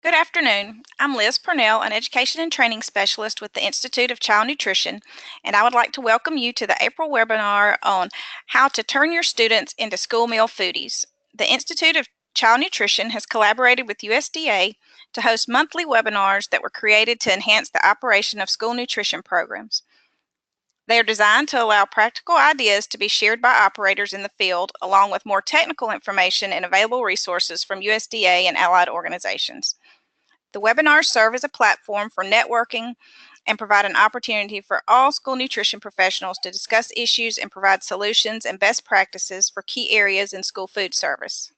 Good afternoon. I'm Liz Purnell, an Education and Training Specialist with the Institute of Child Nutrition, and I would like to welcome you to the April webinar on how to turn your students into school meal foodies. The Institute of Child Nutrition has collaborated with USDA to host monthly webinars that were created to enhance the operation of school nutrition programs. They are designed to allow practical ideas to be shared by operators in the field, along with more technical information and available resources from USDA and allied organizations. The webinars serve as a platform for networking and provide an opportunity for all school nutrition professionals to discuss issues and provide solutions and best practices for key areas in school food service.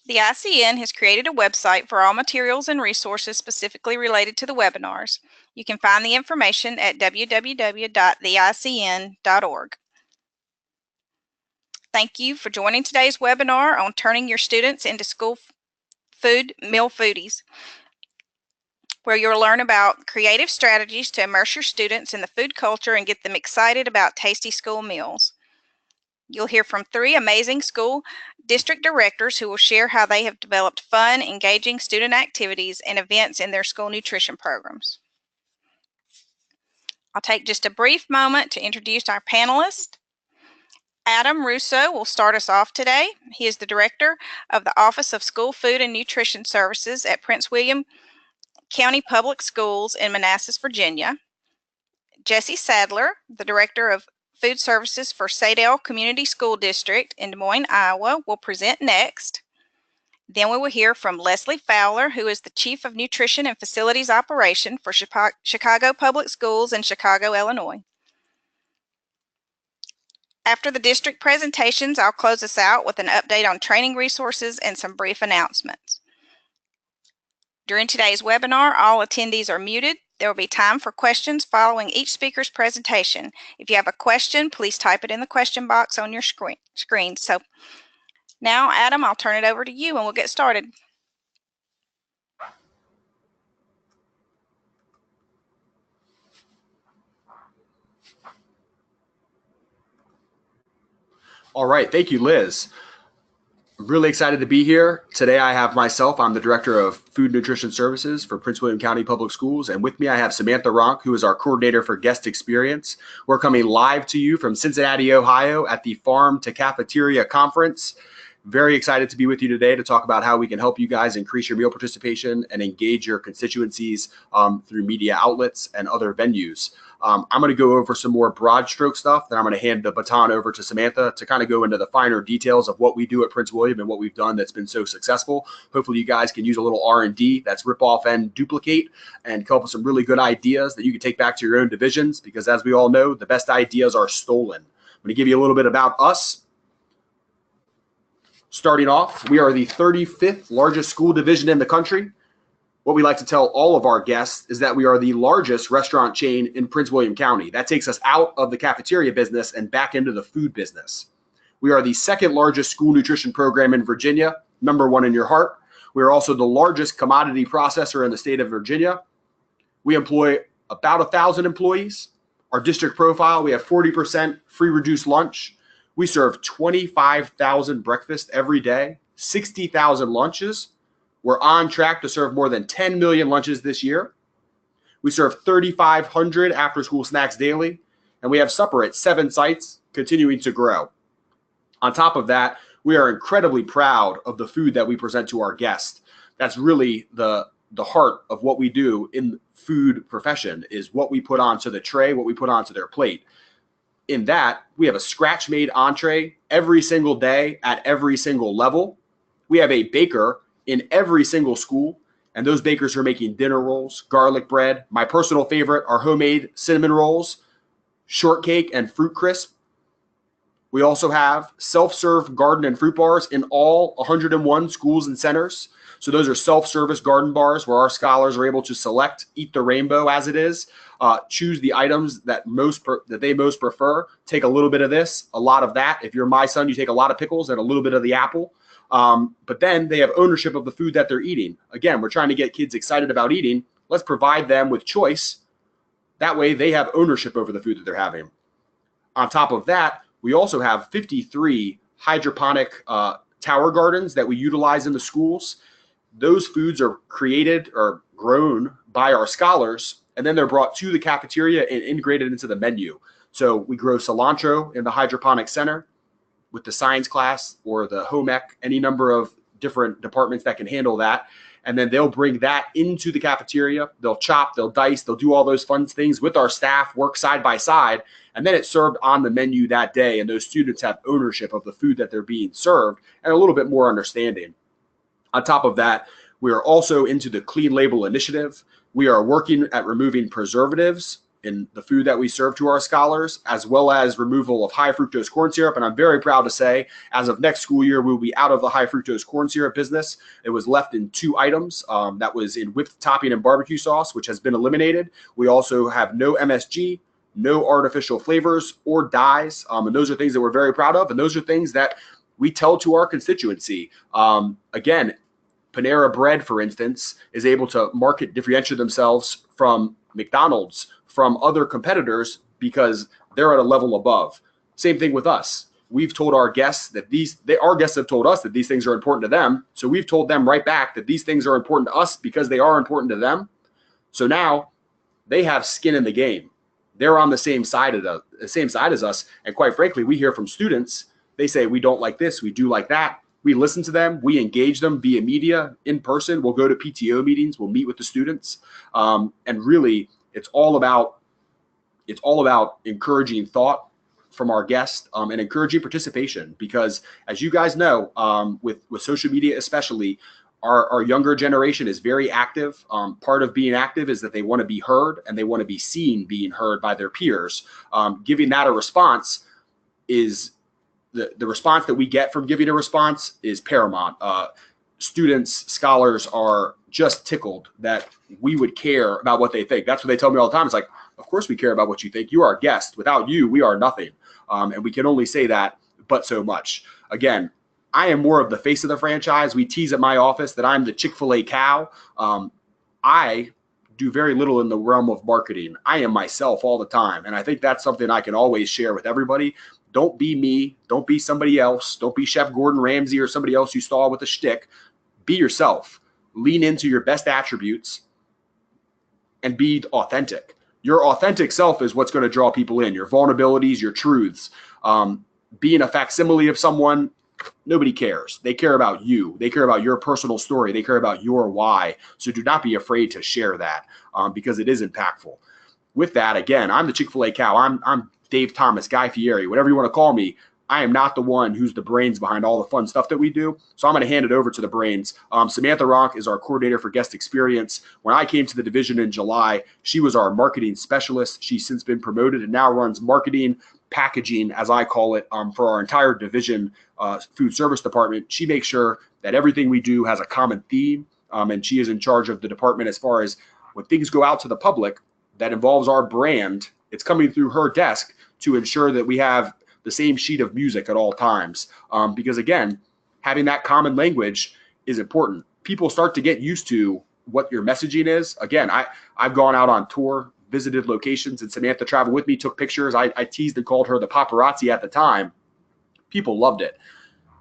The ICN has created a website for all materials and resources specifically related to the webinars. You can find the information at www.theicn.org. Thank you for joining today's webinar on turning your students into school food meal foodies, where you'll learn about creative strategies to immerse your students in the food culture and get them excited about tasty school meals. You'll hear from 3 amazing school district directors who will share how they have developed fun, engaging student activities and events in their school nutrition programs. I'll take just a brief moment to introduce our panelists. Adam Russo will start us off today. He is the director of the Office of School Food and Nutrition Services at Prince William County Public Schools in Manassas, Virginia. Jesse Sadler, the Director of Food Services for Sadler Community School District in Des Moines, Iowa, will present next. Then we will hear from Leslie Fowler, who is the Chief of Nutrition and Facilities Operation for Chicago Public Schools in Chicago, Illinois. After the district presentations, I'll close us out with an update on training resources and some brief announcements. During today's webinar, all attendees are muted. There will be time for questions following each speaker's presentation. If you have a question, please type it in the question box on your screen. So now, Adam, I'll turn it over to you and we'll get started. All right, thank you, Liz. I'm really excited to be here. Today I have myself, I'm the Director of Food Nutrition Services for Prince William County Public Schools, and with me I have Samantha Ronk, who is our Coordinator for Guest Experience. We're coming live to you from Cincinnati, Ohio at the Farm to Cafeteria Conference. Very excited to be with you today to talk about how we can help you guys increase your meal participation and engage your constituencies through media outlets and other venues. I'm going to go over some more broad stroke stuff, then I'm going to hand the baton over to Samantha to kind of go into the finer details of what we do at Prince William and what we've done that's been so successful. Hopefully you guys can use a little R&D, that's rip off and duplicate, and come up with some really good ideas that you can take back to your own divisions, because as we all know, the best ideas are stolen. I'm going to give you a little bit about us. Starting off, we are the 35th largest school division in the country. What we like to tell all of our guests is that we are the largest restaurant chain in Prince William County. That takes us out of the cafeteria business and back into the food business. We are the 2nd largest school nutrition program in Virginia, #1 in your heart. We are also the largest commodity processor in the state of Virginia. We employ about 1,000 employees. Our district profile, we have 40% free reduced lunch. We serve 25,000 breakfasts every day, 60,000 lunches. We're on track to serve more than 10 million lunches this year. We serve 3,500 after-school snacks daily, and we have supper at 7 sites, continuing to grow. On top of that, we are incredibly proud of the food that we present to our guests. That's really the heart of what we do in the food profession, is what we put onto the tray, what we put onto their plate. In that, we have a scratch-made entree every single day at every single level. We have a baker in every single school, and those bakers are making dinner rolls, garlic bread. My personal favorite are homemade cinnamon rolls, shortcake, and fruit crisp. We also have self-serve garden and fruit bars in all 101 schools and centers. So those are self-service garden bars where our scholars are able to select, eat the rainbow as it is, choose the items that they most prefer. Take a little bit of this, a lot of that. If you're my son, you take a lot of pickles and a little bit of the apple. But then they have ownership of the food that they're eating. Again, we're trying to get kids excited about eating. Let's provide them with choice. That way they have ownership over the food that they're having. On top of that, we also have 53 hydroponic tower gardens that we utilize in the schools. Those foods are created or grown by our scholars, and then they're brought to the cafeteria and integrated into the menu. So we grow cilantro in the hydroponic center with the science class or the home ec, any number of different departments that can handle that. And then they'll bring that into the cafeteria. They'll chop, they'll dice, they'll do all those fun things with our staff, work side by side, and then it's served on the menu that day. And those students have ownership of the food that they're being served and a little bit more understanding. On top of that, we are also into the Clean Label Initiative. We are working at removing preservatives in the food that we serve to our scholars, as well as removal of high fructose corn syrup. And I'm very proud to say, as of next school year, we'll be out of the high fructose corn syrup business. It was left in 2 items. That was in whipped topping and barbecue sauce, which has been eliminated. We also have no MSG, no artificial flavors or dyes. And those are things that we're very proud of. And those are things that we tell to our constituency. Again, Panera Bread, for instance, is able to market differentiate themselves from McDonald's, from other competitors, because they're at a level above. Same thing with us. We've told our guests that our guests have told us that these things are important to them. So we've told them right back that these things are important to us because they are important to them. So now they have skin in the game. They're on the same side as us. And quite frankly, we hear from students, they say, we don't like this, we do like that. We listen to them, we engage them via media, in person. We'll go to PTO meetings, we'll meet with the students. And really, it's all about encouraging thought from our guests and encouraging participation, because as you guys know, with social media especially, our younger generation is very active. Part of being active is that they want to be heard and they want to be seen being heard by their peers. Giving that a response is the response that we get from giving a response is paramount. Students, scholars are just tickled that we would care about what they think. That's what they tell me all the time. It's like, of course we care about what you think. You are a guest. Without you, we are nothing. And we can only say that, but so much. Again, I am more of the face of the franchise. We tease at my office that I'm the Chick-fil-A cow. I do very little in the realm of marketing. I am myself all the time. And I think that's something I can always share with everybody. Don't be me. Don't be somebody else. Don't be Chef Gordon Ramsay or somebody else you saw with a shtick. Be yourself. Lean into your best attributes and be authentic. Your authentic self is what's going to draw people in. Your vulnerabilities, your truths. Being a facsimile of someone, nobody cares. They care about you. They care about your personal story. They care about your why. So do not be afraid to share that because it is impactful. With that, again, I'm the Chick-fil-A cow. I'm Dave Thomas, Guy Fieri, whatever you want to call me. I am not the one who's the brains behind all the fun stuff that we do. So I'm going to hand it over to the brains. Samantha Ronk is our coordinator for guest experience. When I came to the division in July, she was our marketing specialist. She's since been promoted and now runs marketing, packaging, as I call it, for our entire division food service department. She makes sure that everything we do has a common theme, and she is in charge of the department as far as when things go out to the public that involves our brand, it's coming through her desk to ensure that we have the same sheet of music at all times. Because again, having that common language is important. People start to get used to what your messaging is. Again, I've gone out on tour, visited locations, and Samantha traveled with me, took pictures. I teased and called her the paparazzi at the time. People loved it.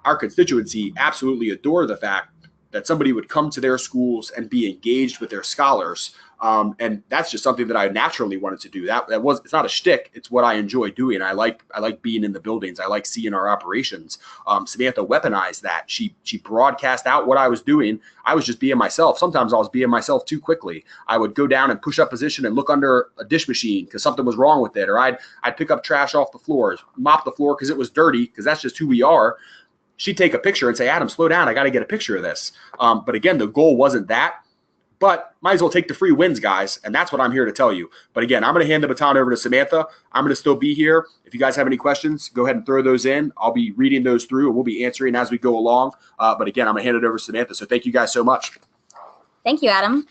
Our constituency absolutely adored the fact that somebody would come to their schools and be engaged with their scholars. And that's just something that I naturally wanted to do. It's not a shtick. It's what I enjoy doing. I like being in the buildings. I like seeing our operations. Samantha weaponized that. She broadcast out what I was doing. I was just being myself. Sometimes I was being myself too quickly. I would go down and push up position and look under a dish machine because something was wrong with it. Or I'd pick up trash off the floors, mop the floor because it was dirty, because that's just who we are. She'd take a picture and say, Adam, slow down. I got to get a picture of this. But again, the goal wasn't that. But might as well take the free wins, guys. And that's what I'm here to tell you. But again, I'm going to hand the baton over to Samantha. I'm going to still be here. If you guys have any questions, go ahead and throw those in. I'll be reading those through and we'll be answering as we go along. But again, I'm going to hand it over to Samantha. So thank you guys so much. Thank you, Adam.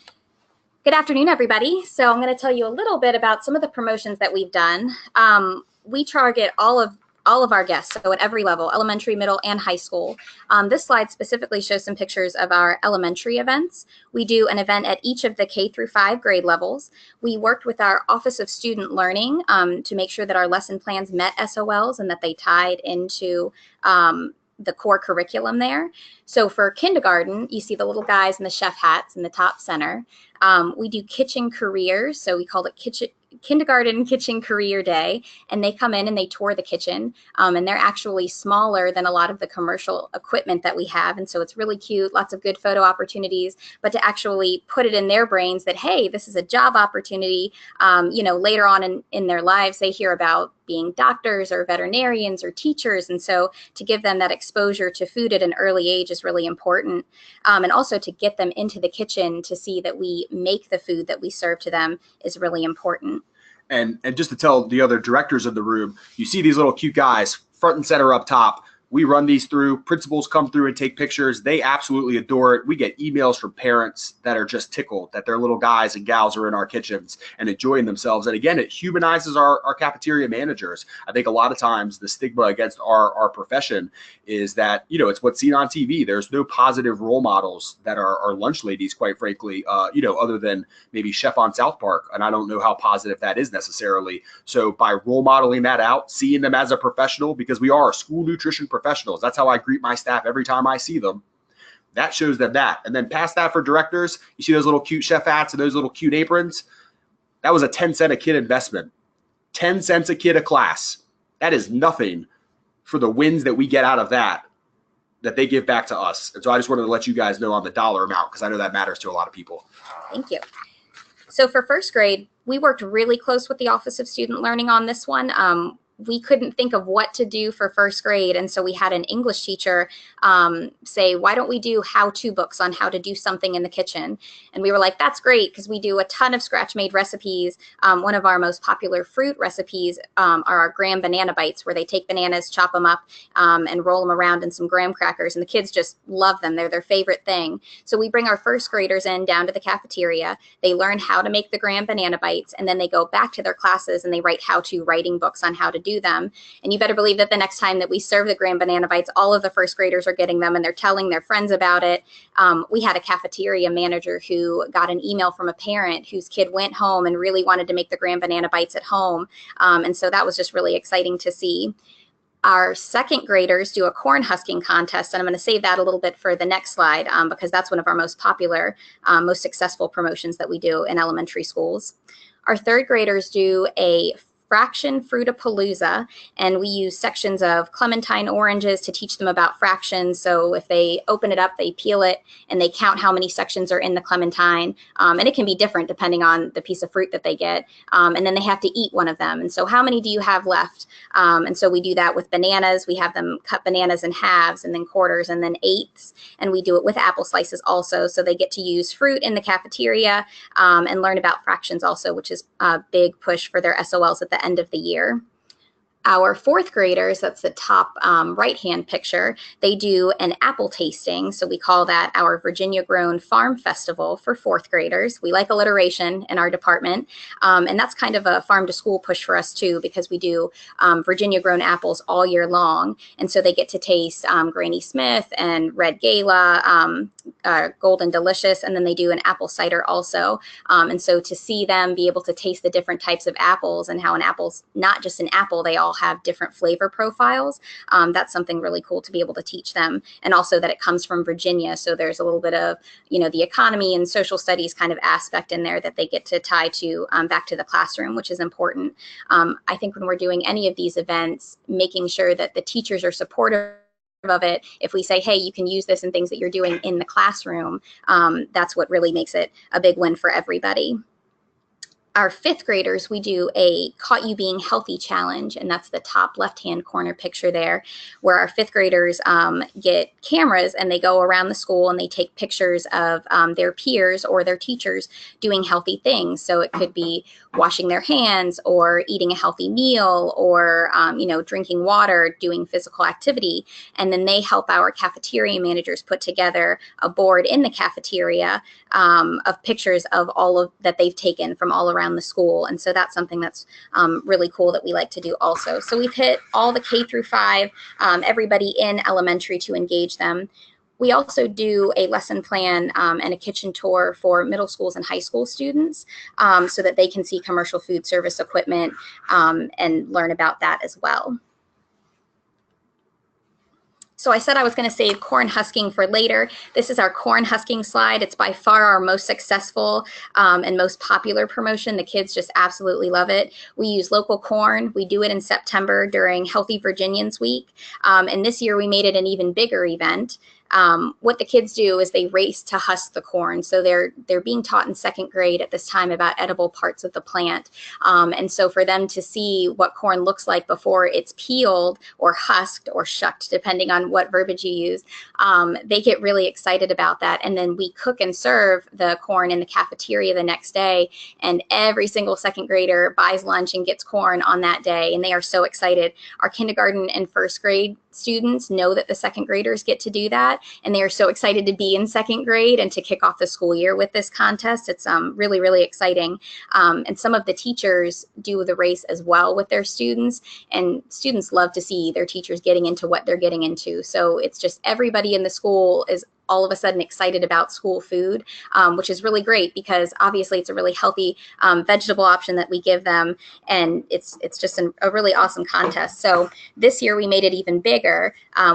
Good afternoon, everybody. So I'm going to tell you a little bit about some of the promotions that we've done. We target all of our guests, so at every level, elementary, middle, and high school. This slide specifically shows some pictures of our elementary events. We do an event at each of the K through 5 grade levels. We worked with our Office of Student Learning to make sure that our lesson plans met SOLs and that they tied into the core curriculum there. So for kindergarten, you see the little guys in the chef hats in the top center. We do kitchen careers, so we call it Kindergarten Kitchen Career Day, and they come in and they tour the kitchen, and they're actually smaller than a lot of the commercial equipment that we have, and so it's really cute, lots of good photo opportunities, but to actually put it in their brains that, hey, this is a job opportunity. You know, later on in their lives, they hear about being doctors or veterinarians or teachers, and so to give them that exposure to food at an early age is really important, and also to get them into the kitchen to see that we make the food that we serve to them is really important. And just to tell the other directors of the room, you see these little cute guys front and center up top. We run these through, principals come through and take pictures. They absolutely adore it. We get emails from parents that are just tickled that their little guys and gals are in our kitchens and enjoying themselves. And again, it humanizes our cafeteria managers. I think a lot of times the stigma against our profession is that, you know, it's what's seen on TV. There's no positive role models that are lunch ladies, quite frankly, you know, other than maybe Chef on South Park. And I don't know how positive that is necessarily. So by role modeling that out, seeing them as a professional, because we are school nutrition professionals. That's how I greet my staff every time I see them. That shows them that. And then past that, for directors, you see those little cute chef hats and those little cute aprons. That was a 10-cent a kid investment. 10 cents a kid a class. That is nothing for the wins that we get out of that they give back to us. And so I just wanted to let you guys know on the dollar amount, because I know that matters to a lot of people. Thank you. So for first grade, we worked really close with the Office of Student Learning on this one. We couldn't think of what to do for first grade. And so we had an English teacher say, why don't we do how-to books on how to do something in the kitchen? And we were like, that's great, because we do a ton of scratch-made recipes. One of our most popular fruit recipes are our graham banana bites, where they take bananas, chop them up, and roll them around in some graham crackers. And the kids just love them. They're their favorite thing. So we bring our first graders in down to the cafeteria. They learn how to make the graham banana bites, and then they go back to their classes and they write how-to writing books on how to do them. And you better believe that the next time that we serve the graham banana bites, all of the first graders are getting them and they're telling their friends about it. We had a cafeteria manager who got an email from a parent whose kid went home and really wanted to make the graham banana bites at home. And so that was just really exciting to see. Our second graders do a corn husking contest, and I'm going to save that a little bit for the next slide because that's one of our most popular, most successful promotions that we do in elementary schools. Our third graders do a fraction fruitapalooza, and we use sections of clementine oranges to teach them about fractions. So if they open it up, they peel it and they count how many sections are in the clementine, and it can be different depending on the piece of fruit that they get, and then they have to eat one of them. And so how many do you have left? And so we do that with bananas. We have them cut bananas in halves and then quarters and then eighths, and we do it with apple slices also, so they get to use fruit in the cafeteria and learn about fractions also, which is a big push for their SOLs at the end of the year. Our fourth graders, that's the top right-hand picture, they do an apple tasting. So we call that our Virginia Grown Farm Festival for fourth graders. We like alliteration in our department. And that's kind of a farm to school push for us too, because we do Virginia grown apples all year long. And so they get to taste Granny Smith and Red Gala, Golden Delicious, and then they do an apple cider also. And so to see them be able to taste the different types of apples and how an apple's not just an apple, they all have different flavor profiles. That's something really cool to be able to teach them. And also that it comes from Virginia. So there's a little bit of, you know, the economy and social studies kind of aspect in there that they get to tie to back to the classroom, which is important. I think when we're doing any of these events, making sure that the teachers are supportive of it. If we say, hey, you can use this in things that you're doing in the classroom, that's what really makes it a big win for everybody. Our fifth graders, we do a Caught You Being Healthy challenge, and that's the top left-hand corner picture there, where our fifth graders get cameras and they go around the school and they take pictures of their peers or their teachers doing healthy things. So it could be washing their hands or eating a healthy meal or, you know, drinking water, doing physical activity. And then they help our cafeteria managers put together a board in the cafeteria of pictures of all of that they've taken from all around the school. And so that's something that's really cool that we like to do also. So we've hit all the K through 5, everybody in elementary to engage them. We also do a lesson plan and a kitchen tour for middle schools and high school students so that they can see commercial food service equipment and learn about that as well. So I said I was going to save corn husking for later. This is our corn husking slide. It's by far our most successful and most popular promotion. The kids just absolutely love it. We use local corn. We do it in September during Healthy Virginians Week. And this year we made it an even bigger event. What the kids do is they race to husk the corn. So they're being taught in second grade at this time about edible parts of the plant. And so for them to see what corn looks like before it's peeled or husked or shucked, depending on what verbiage you use, they get really excited about that. And then we cook and serve the corn in the cafeteria the next day. And every single second grader buys lunch and gets corn on that day. And they are so excited. Our kindergarten and first grade students know that the second graders get to do that, and they are so excited to be in second grade and to kick off the school year with this contest. It's really, really exciting. And some of the teachers do the race as well with their students, and students love to see their teachers getting into what they're getting into. So it's just everybody in the school is all of a sudden excited about school food, which is really great because obviously it's a really healthy vegetable option that we give them, and it's just a really awesome contest. So this year we made it even bigger.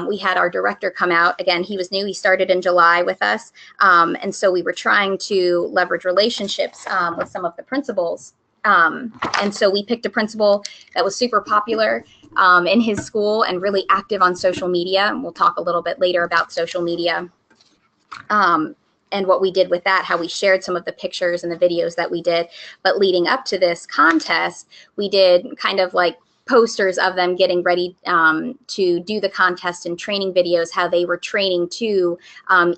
We had our director come out. Again, he was new. He started in July with us, and so we were trying to leverage relationships with some of the principals. And so we picked a principal that was super popular in his school and really active on social media. And we'll talk a little bit later about social media. And what we did with that, how we shared some of the pictures and the videos that we did. But leading up to this contest, we did kind of like posters of them getting ready to do the contest and training videos, how they were training to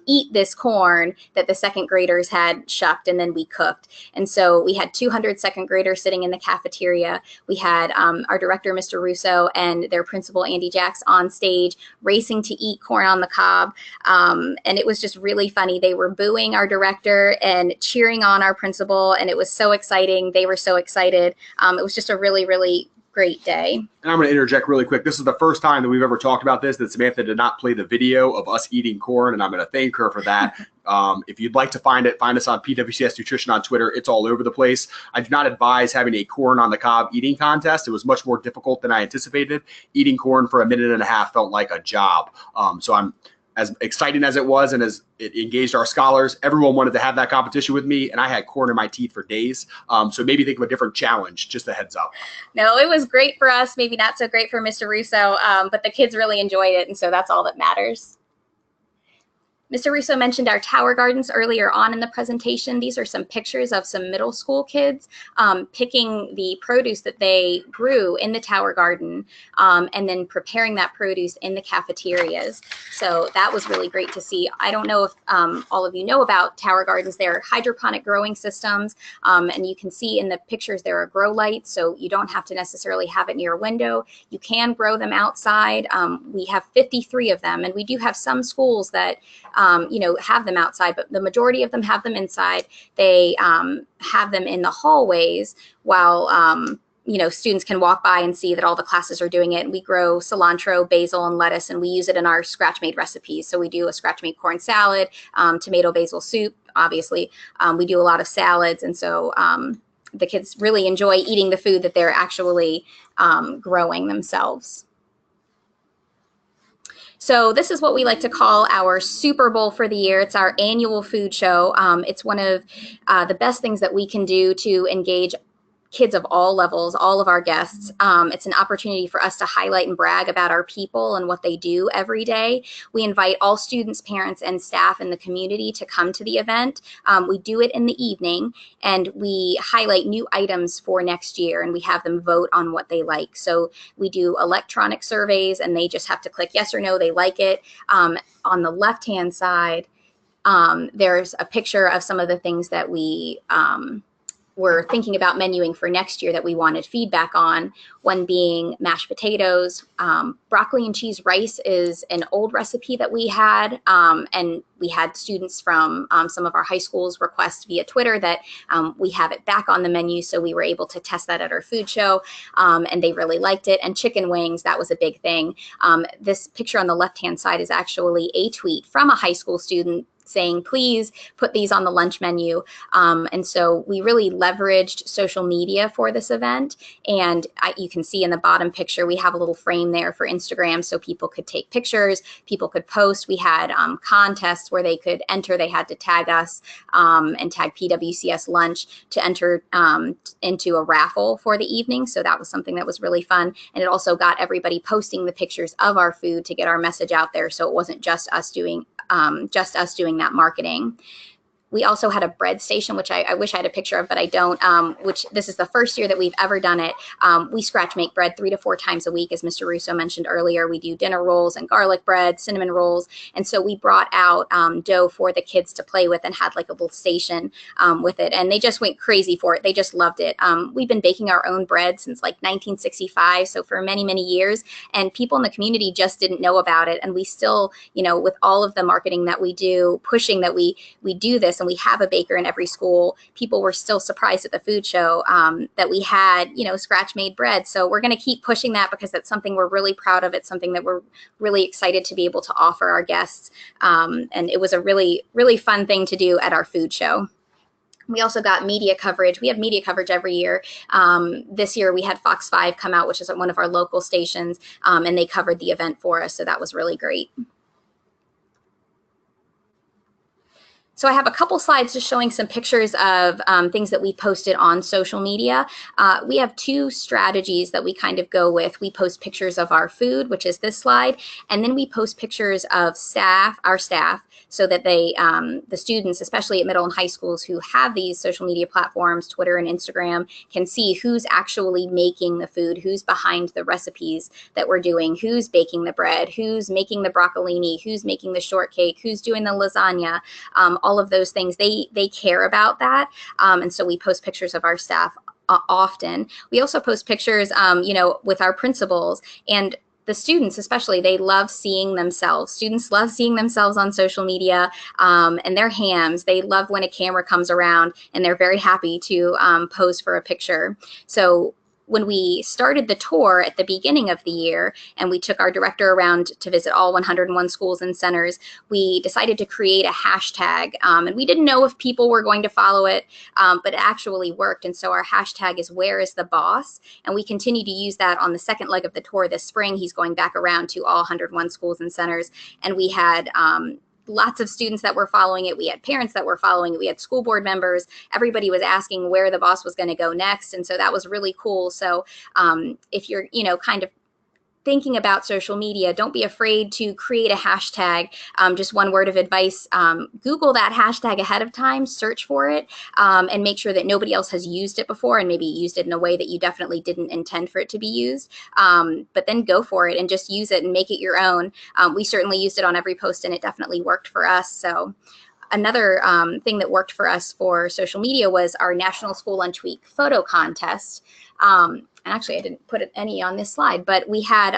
eat this corn that the second graders had shucked and then we cooked. And so we had 200 second graders sitting in the cafeteria. We had our director, Mr. Russo, and their principal, Andy Jacks, on stage racing to eat corn on the cob. And it was just really funny. They were booing our director and cheering on our principal, and it was so exciting. They were so excited. It was just a really, really great day. And I'm going to interject really quick. This is the first time that we've ever talked about this, that Samantha did not play the video of us eating corn, and I'm going to thank her for that. If you'd like to find it, find us on PWCS Nutrition on Twitter. It's all over the place. I do not advise having a corn on the cob eating contest. It was much more difficult than I anticipated. Eating corn for a minute and a half felt like a job. So I'm as exciting as it was and as it engaged our scholars, everyone wanted to have that competition with me, and I had corn in my teeth for days. So maybe think of a different challenge, just a heads up. No, it was great for us, maybe not so great for Mr. Russo, but the kids really enjoyed it, and so that's all that matters. Mr. Russo mentioned our tower gardens earlier on in the presentation. These are some pictures of some middle school kids picking the produce that they grew in the tower garden and then preparing that produce in the cafeterias. So that was really great to see. I don't know if all of you know about tower gardens. They're hydroponic growing systems, and you can see in the pictures there are grow lights, so you don't have to necessarily have it near a window. You can grow them outside. We have 53 of them, and we do have some schools that have them outside, but the majority of them have them inside. They have them in the hallways while, students can walk by and see that all the classes are doing it. We grow cilantro, basil, and lettuce, and we use it in our scratch-made recipes. So we do a scratch-made corn salad, tomato basil soup, obviously. We do a lot of salads, and so the kids really enjoy eating the food that they're actually growing themselves. So this is what we like to call our Super Bowl for the year. It's our annual food show. It's one of the best things that we can do to engage kids of all levels, all of our guests. It's an opportunity for us to highlight and brag about our people and what they do every day. We invite all students, parents, and staff in the community to come to the event. We do it in the evening, and we highlight new items for next year, and we have them vote on what they like. So we do electronic surveys, and they just have to click yes or no, they like it. On the left-hand side, there's a picture of some of the things that we we're thinking about menuing for next year that we wanted feedback on, one being mashed potatoes. Broccoli and cheese rice is an old recipe that we had, and we had students from some of our high schools request via Twitter that we have it back on the menu, so we were able to test that at our food show, and they really liked it. And chicken wings, that was a big thing. This picture on the left-hand side is actually a tweet from a high school student saying, please put these on the lunch menu. And so we really leveraged social media for this event. And you can see in the bottom picture, we have a little frame there for Instagram so people could take pictures, people could post. We had contests where they could enter. They had to tag us and tag PWCS Lunch to enter into a raffle for the evening. So that was something that was really fun. And it also got everybody posting the pictures of our food to get our message out there. So it wasn't just us doing that marketing. We also had a bread station, which I wish I had a picture of, but I don't, which this is the first year that we've ever done it. We scratch make bread 3 to 4 times a week, as Mr. Russo mentioned earlier. We do dinner rolls and garlic bread, cinnamon rolls. And so we brought out dough for the kids to play with and had like a little station with it. And they just went crazy for it. They just loved it. We've been baking our own bread since like 1965, so for many, many years. And people in the community just didn't know about it. And we still, you know, with all of the marketing that we do, pushing that we do this, and we have a baker in every school, people were still surprised at the food show that we had, you know, scratch made bread. So we're going to keep pushing that because that's something we're really proud of. It's something that we're really excited to be able to offer our guests. And it was a really, really fun thing to do at our food show. We also got media coverage. We have media coverage every year. This year we had Fox 5 come out, which is one of our local stations, and they covered the event for us. So that was really great. So I have a couple slides just showing some pictures of things that we posted on social media. We have 2 strategies that we kind of go with. We post pictures of our food, which is this slide, and then we post pictures of our staff, so that they, the students, especially at middle and high schools who have these social media platforms, Twitter and Instagram, can see who's actually making the food, who's behind the recipes that we're doing, who's baking the bread, who's making the broccolini, who's making the shortcake, who's doing the lasagna. All of those things, they care about that. And so we post pictures of our staff often. We also post pictures, you know, with our principals, and the students especially, they love seeing themselves. Students love seeing themselves on social media, and they're hams. They love when a camera comes around, and they're very happy to pose for a picture. So when we started the tour at the beginning of the year, and we took our director around to visit all 101 schools and centers, we decided to create a hashtag. And we didn't know if people were going to follow it, but it actually worked. And so our hashtag is "Where is the boss?" And we continue to use that on the second leg of the tour this spring. He's going back around to all 101 schools and centers. And we had lots of students that were following it. We had parents that were following it. We had school board members. Everybody was asking where the boss was going to go next. And so that was really cool. So if you're, you know, kind of thinking about social media, don't be afraid to create a hashtag. Just one word of advice, Google that hashtag ahead of time, search for it, and make sure that nobody else has used it before, and maybe used it in a way that you definitely didn't intend for it to be used. But then go for it and just use it and make it your own. We certainly used it on every post, and it definitely worked for us. So another thing that worked for us for social media was our National School Lunch Week photo contest. And actually, I didn't put any on this slide, but we had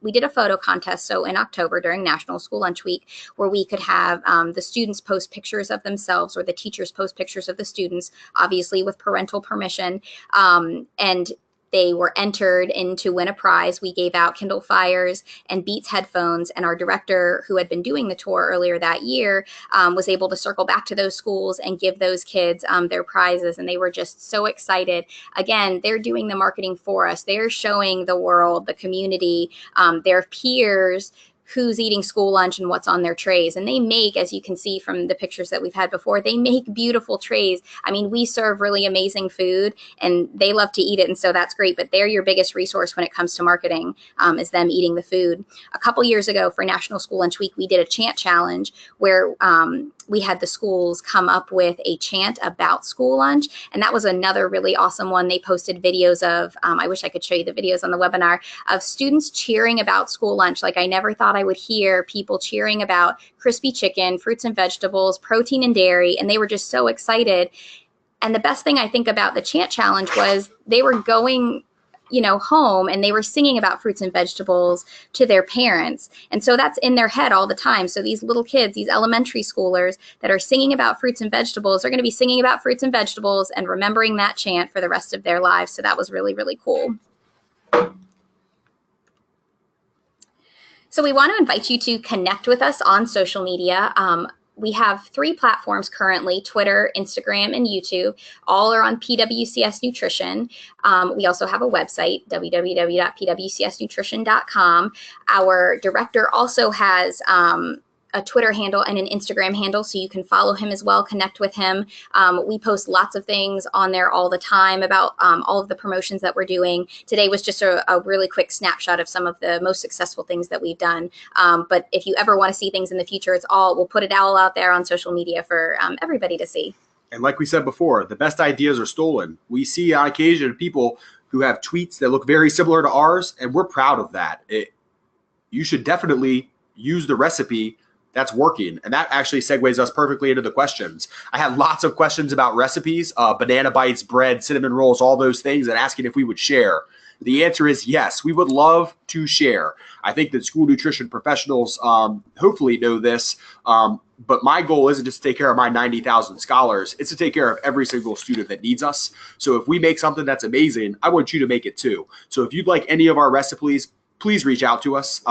we did a photo contest. So in October during National School Lunch Week, where we could have the students post pictures of themselves, or the teachers post pictures of the students, obviously with parental permission, and they were entered in to win a prize. We gave out Kindle Fires and Beats headphones, and our director, who had been doing the tour earlier that year, was able to circle back to those schools and give those kids their prizes, and they were just so excited. Again, they're doing the marketing for us. They're showing the world, the community, their peers, who's eating school lunch and what's on their trays. And they make, as you can see from the pictures that we've had before, they make beautiful trays. I mean, we serve really amazing food, and they love to eat it, and so that's great. But they're your biggest resource when it comes to marketing, is them eating the food. A couple years ago for National School Lunch Week, we did a chant challenge where we had the schools come up with a chant about school lunch, and that was another really awesome one. They posted videos of, I wish I could show you the videos on the webinar, of students cheering about school lunch. Like, I never thought I would hear people cheering about crispy chicken, fruits and vegetables, protein and dairy, and they were just so excited. And the best thing I think about the chant challenge was they were going, you know, home, and they were singing about fruits and vegetables to their parents. And so that's in their head all the time. So these little kids, these elementary schoolers that are singing about fruits and vegetables, are going to be singing about fruits and vegetables and remembering that chant for the rest of their lives. So that was really, really cool. So we want to invite you to connect with us on social media. We have 3 platforms currently: Twitter, Instagram, and YouTube. All are on PWCS Nutrition. We also have a website, www.pwcsnutrition.com. Our director also has a Twitter handle and an Instagram handle, so you can follow him as well, connect with him. We post lots of things on there all the time about all of the promotions that we're doing. Today was just a really quick snapshot of some of the most successful things that we've done. But if you ever want to see things in the future, we'll put it all out there on social media for everybody to see. And like we said before, the best ideas are stolen. We see on occasion people who have tweets that look very similar to ours, and we're proud of that. You should definitely use the recipe that's working. And that actually segues us perfectly into the questions. I had lots of questions about recipes, banana bites, bread, cinnamon rolls, all those things, and asking if we would share. The answer is yes, we would love to share. I think that school nutrition professionals hopefully know this, but my goal isn't just to take care of my 90,000 scholars, it's to take care of every single student that needs us. So if we make something that's amazing, I want you to make it too. So if you'd like any of our recipes, please reach out to us.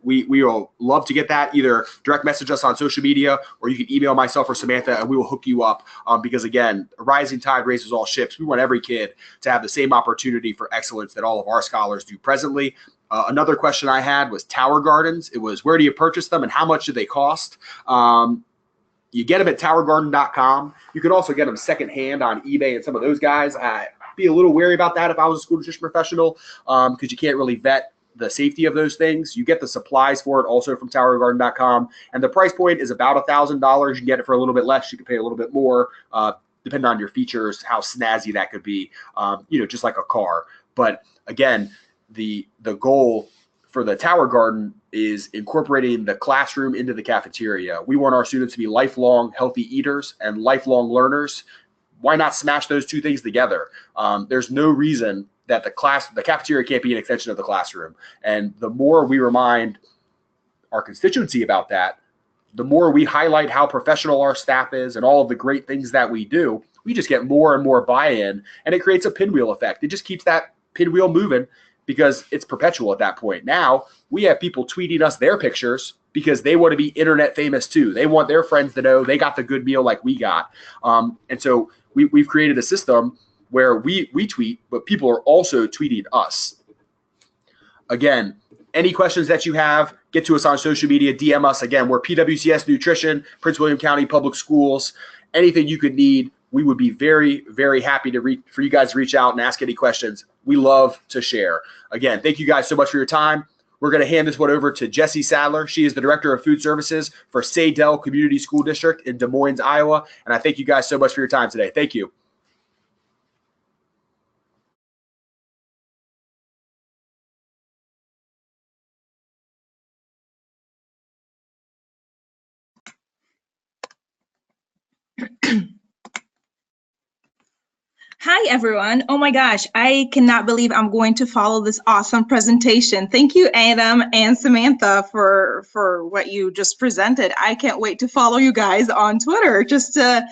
We will love to get that. Either direct message us on social media, or you can email myself or Samantha, and we will hook you up. Because again, a rising tide raises all ships. We want every kid to have the same opportunity for excellence that all of our scholars do presently. Another question I had was tower gardens. It was, where do you purchase them and how much do they cost? You get them at towergarden.com. You can also get them secondhand on eBay and some of those guys. I'd be a little wary about that if I was a school nutrition professional, because you can't really vet the safety of those things. You get the supplies for it also from towergarden.com, and the price point is about $1,000. You can get it for a little bit less. You can pay a little bit more, depending on your features, how snazzy that could be, just like a car. But again, the goal for the Tower Garden is incorporating the classroom into the cafeteria. We want our students to be lifelong healthy eaters and lifelong learners. Why not smash those two things together? There's no reason that the cafeteria can't be an extension of the classroom. And the more we remind our constituency about that, the more we highlight how professional our staff is and all of the great things that we do, we just get more and more buy-in, and it creates a pinwheel effect. It just keeps that pinwheel moving because it's perpetual at that point. Now we have people tweeting us their pictures because they want to be internet famous too. They want their friends to know they got the good meal like we got. And so we've created a system where we tweet, but people are also tweeting us. Again, any questions that you have, get to us on social media, DM us. Again, we're PWCS Nutrition, Prince William County Public Schools. Anything you could need, we would be very, very happy for you guys to reach out and ask any questions. We love to share. Again, thank you guys so much for your time. We're going to hand this one over to Jessie Sadler. She is the Director of Food Services for Sadler Community School District in Des Moines, Iowa. And I thank you guys so much for your time today. Thank you. Hi, everyone. Oh my gosh, I cannot believe I'm going to follow this awesome presentation. Thank you, Adam and Samantha, for what you just presented. I can't wait to follow you guys on Twitter just to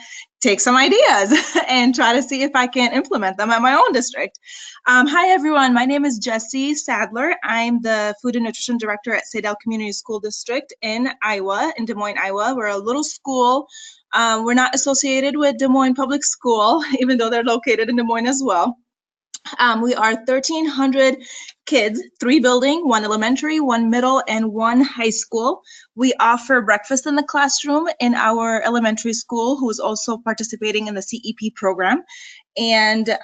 take some ideas and try to see if I can implement them at my own district. Hi, everyone. My name is Jessie Sadler. I'm the Food and Nutrition Director at Sadler Community School District in Iowa, in Des Moines, Iowa. We're a little school. We're not associated with Des Moines Public School, even though they're located in Des Moines as well. We are 1,300 kids, 3 buildings, 1 elementary, 1 middle, and 1 high school. We offer breakfast in the classroom in our elementary school, who is also participating in the CEP program, and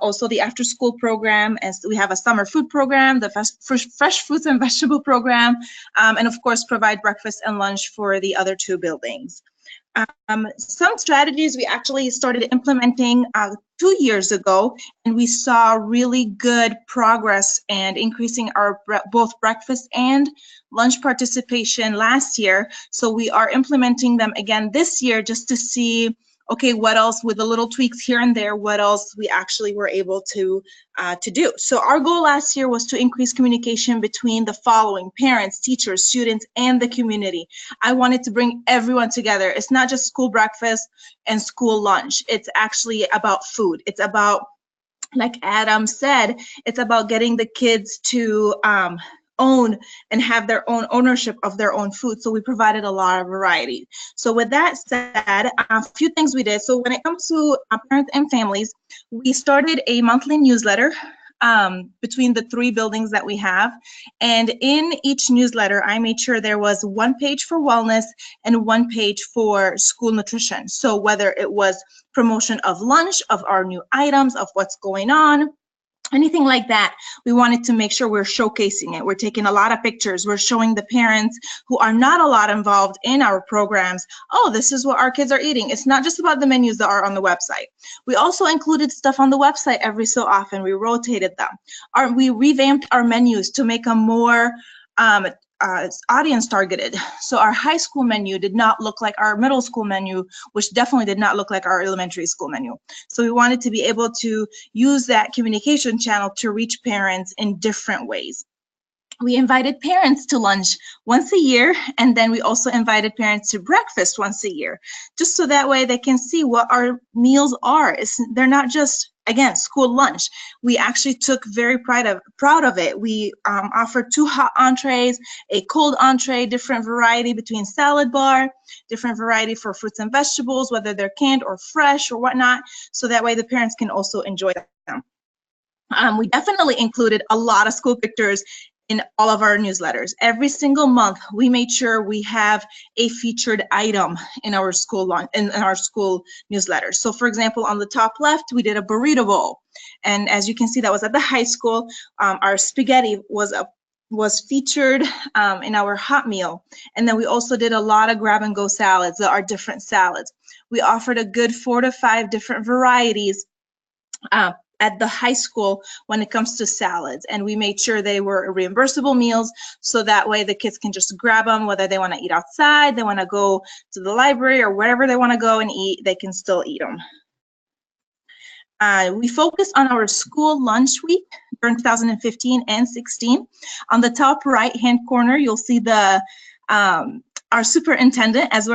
also the after-school program. And so we have a summer food program, the fresh fruits and vegetable program, and of course provide breakfast and lunch for the other 2 buildings. Some strategies we actually started implementing 2 years ago, and we saw really good progress and increasing our both breakfast and lunch participation last year. So we are implementing them again this year just to see, okay, what else with the little tweaks here and there, what else we actually were able to do. So our goal last year was to increase communication between the following: parents, teachers, students, and the community. I wanted to bring everyone together. It's not just school breakfast and school lunch. It's actually about food. It's about, like Adam said, it's about getting the kids to own and have their own ownership of their own food. So we provided a lot of variety. So with that said, a few things we did. So when it comes to parents and families, we started a monthly newsletter between the 3 buildings that we have. And in each newsletter, I made sure there was 1 page for wellness and 1 page for school nutrition. So whether it was promotion of lunch, of our new items, of what's going on, anything like that, we wanted to make sure we're showcasing it. We're taking a lot of pictures. We're showing the parents who are not a lot involved in our programs, oh, this is what our kids are eating. It's not just about the menus that are on the website. We also included stuff on the website every so often. We rotated them. We revamped our menus to make them more audience targeted. So our high school menu did not look like our middle school menu, which definitely did not look like our elementary school menu. So we wanted to be able to use that communication channel to reach parents in different ways. We invited parents to lunch once a year, and then we also invited parents to breakfast once a year, just so that way they can see what our meals are. They're not just, again, school lunch. We actually took very proud of it. We offered 2 hot entrees, a cold entree, different variety between salad bar, different variety for fruits and vegetables, whether they're canned or fresh or whatnot, so that way the parents can also enjoy them. We definitely included a lot of school pictures in all of our newsletters. Every single month, we made sure we have a featured item in our school newsletters. So for example, on the top left, we did a burrito bowl. And as you can see, that was at the high school. Our spaghetti was featured in our hot meal. And then we also did a lot of grab and go salads that are different salads. We offered a good 4 to 5 different varieties at the high school when it comes to salads, and we made sure they were reimbursable meals, so that way the kids can just grab them, whether they want to eat outside, they want to go to the library, or wherever they want to go and eat, they can still eat them. We focused on our school lunch week during 2015 and 16. On the top right-hand corner, you'll see the our superintendent as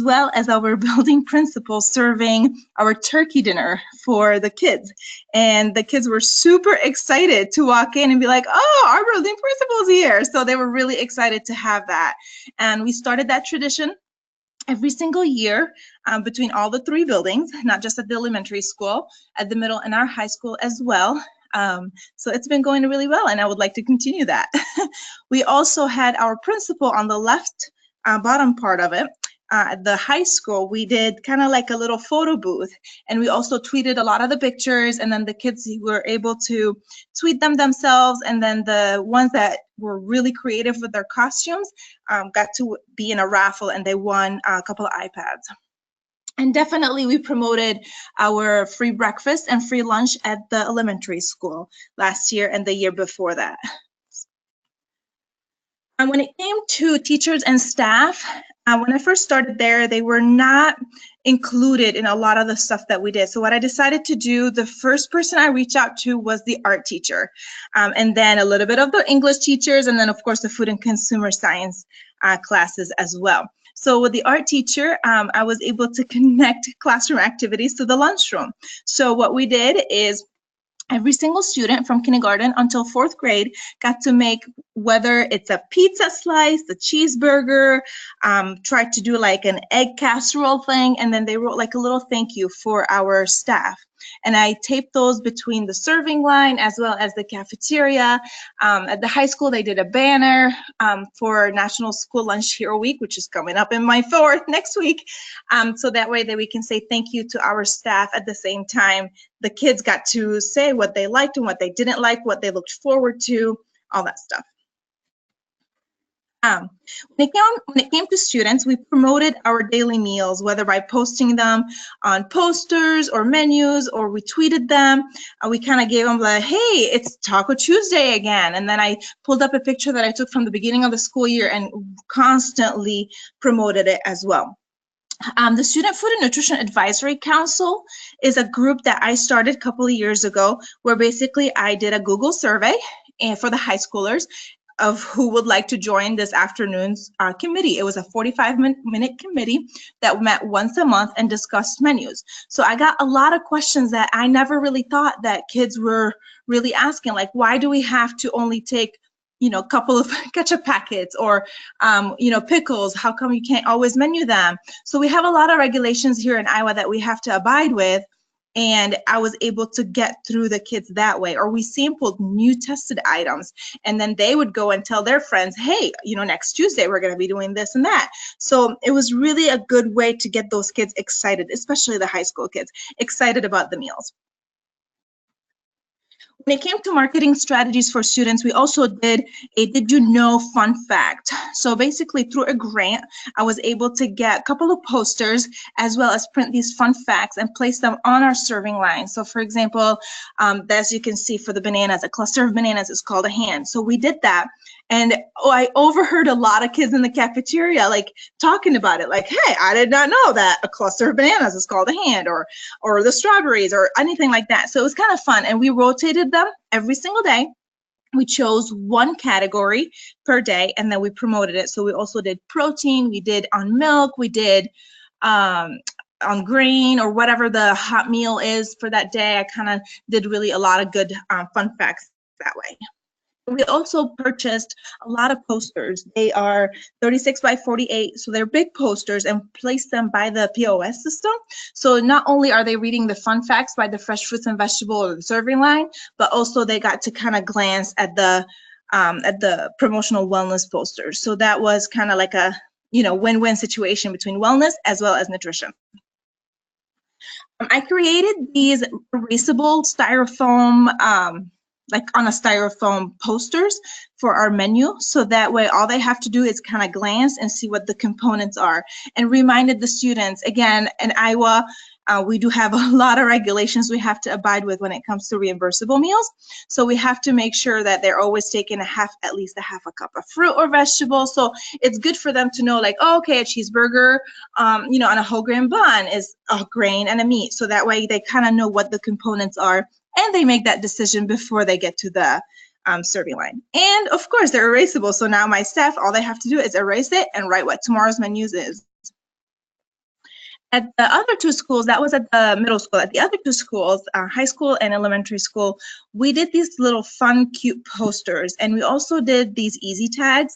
well as our building principal serving our turkey dinner for the kids. And the kids were super excited to walk in and be like, oh, our building principal's here. So they were really excited to have that. And we started that tradition every single year between all the 3 buildings, not just at the elementary school, at the middle and our high school as well. So it's been going really well, and I would like to continue that. We also had our principal on the left bottom part of it. At the high school, we did kind of like a little photo booth, and we also tweeted a lot of the pictures, and then the kids were able to tweet them themselves, and then the ones that were really creative with their costumes got to be in a raffle, and they won a couple of iPads. And definitely we promoted our free breakfast and free lunch at the elementary school last year and the year before that. And when it came to teachers and staff, when I first started there, they were not included in a lot of the stuff that we did. So what I decided to do, the first person I reached out to was the art teacher, and then a little bit of the English teachers, and then of course the food and consumer science classes as well. So with the art teacher, I was able to connect classroom activities to the lunchroom. So what we did is every single student from kindergarten until 4th grade got to make, whether it's a pizza slice, a cheeseburger, tried to do like an egg casserole thing, and then they wrote like a little thank you for our staff. And I taped those between the serving line as well as the cafeteria. At the high school, they did a banner for National School Lunch Hero Week, which is coming up in my 4th next week. So that way that we can say thank you to our staff at the same time. The kids got to say what they liked and what they didn't like, what they looked forward to, all that stuff. When it came to students, we promoted our daily meals, whether by posting them on posters or menus, or we tweeted them. We kind of gave them like, hey, it's Taco Tuesday again. And then I pulled up a picture that I took from the beginning of the school year and constantly promoted it as well. The Student Food and Nutrition Advisory Council is a group that I started a couple of years ago, where basically I did a Google survey for the high schoolers of who would like to join this afternoon's committee. It was a 45-minute committee that met once a month and discussed menus. So I got a lot of questions that I never really thought that kids were really asking, like, why do we have to only take couple of ketchup packets or, pickles. How come you can't always menu them? So we have a lot of regulations here in Iowa that we have to abide with. And I was able to get through the kids that way. Or we sampled new tested items, and then they would go and tell their friends, hey, next Tuesday we're going to be doing this and that. So it was really a good way to get those kids excited, especially the high school kids, excited about the meals. When it came to marketing strategies for students, we also did a Did You Know fun fact. So basically through a grant, I was able to get a couple of posters as well as print these fun facts and place them on our serving line. So for example, as you can see for the bananas, a cluster of bananas is called a hand. So we did that. And I overheard a lot of kids in the cafeteria talking about it, hey, I did not know that a cluster of bananas is called a hand, or the strawberries or anything like that. So it was kind of fun, and we rotated them every single day. We chose one category per day, and then we promoted it. So we also did protein, we did on milk, we did on grain, or whatever the hot meal is for that day. I kind of did really a lot of good fun facts that way. We also purchased a lot of posters. They are 36 by 48, so they're big posters, and placed them by the POS system. So not only are they reading the fun facts by the fresh fruits and vegetables or the serving line, but also they got to kind of glance at the promotional wellness posters. So that was kind of like a win-win situation between wellness as well as nutrition. I created these erasable styrofoam on a styrofoam posters for our menu. So that way all they have to do is kind of glance and see what the components are, and reminded the students, again, in Iowa, we do have a lot of regulations we have to abide with when it comes to reimbursable meals. So we have to make sure that they're always taking at least a half a cup of fruit or vegetable. So it's good for them to know, okay, a cheeseburger, on a whole grain bun is a grain and a meat. So that way they kind of know what the components are, and they make that decision before they get to the serving line. And of course, they're erasable. So now my staff, all they have to do is erase it and write what tomorrow's menus is. At the other two schools, that was at the middle school. At the other two schools, high school and elementary school, we did these little fun, cute posters. And we also did these easy tags,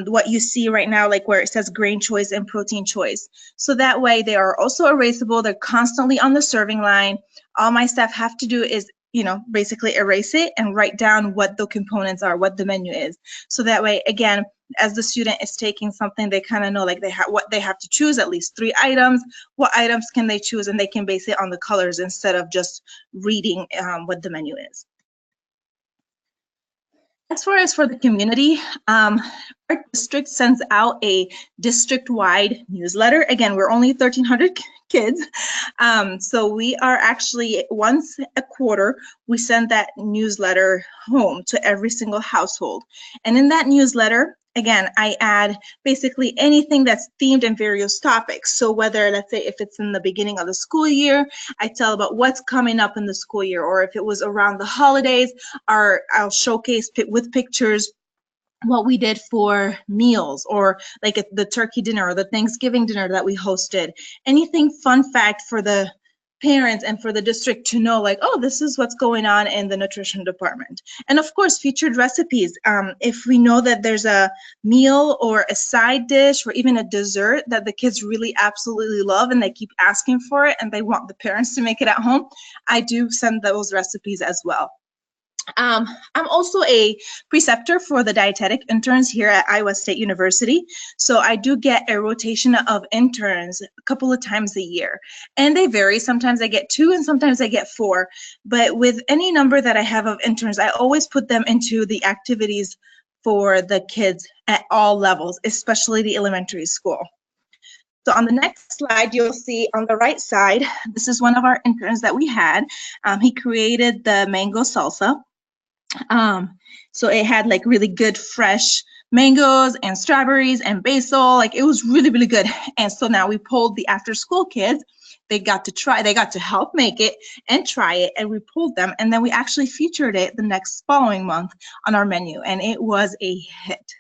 what you see right now, where it says grain choice and protein choice. So that way they are also erasable. They're constantly on the serving line. All my staff have to do is basically erase it and write down what the components are, what the menu is. So that way, again, as the student is taking something, they kind of know what they have to choose, at least 3 items. What items can they choose? And they can base it on the colors instead of just reading what the menu is. As far as for the community, our district sends out a district-wide newsletter. Again, we're only 1,300 kids, so we are actually, once a quarter, we send that newsletter home to every single household. And in that newsletter, again, I add basically anything that's themed in various topics. So whether, let's say, if it's in the beginning of the school year, I tell about what's coming up in the school year, or if it was around the holidays, I'll showcase with pictures what we did for meals, or the turkey dinner or the Thanksgiving dinner that we hosted. Anything fun fact for the parents and for the district to know, oh, this is what's going on in the nutrition department. And of course, featured recipes. If we know that there's a meal or a side dish or even a dessert that the kids really absolutely love and they keep asking for it and they want the parents to make it at home, I do send those recipes as well. I'm also a preceptor for the dietetic interns here at Iowa State University. So I do get a rotation of interns a couple of times a year. And they vary. Sometimes I get 2 and sometimes I get 4. But with any number that I have of interns, I always put them into the activities for the kids at all levels, especially the elementary school. So on the next slide, you'll see on the right side, this is one of our interns that we had. He created the mango salsa. So it had really good fresh mangoes and strawberries and basil. It was really, really good. And so now we pulled the after school kids. They got to help make it and try it, and we pulled them, and then we actually featured it the next following month on our menu, and it was a hit.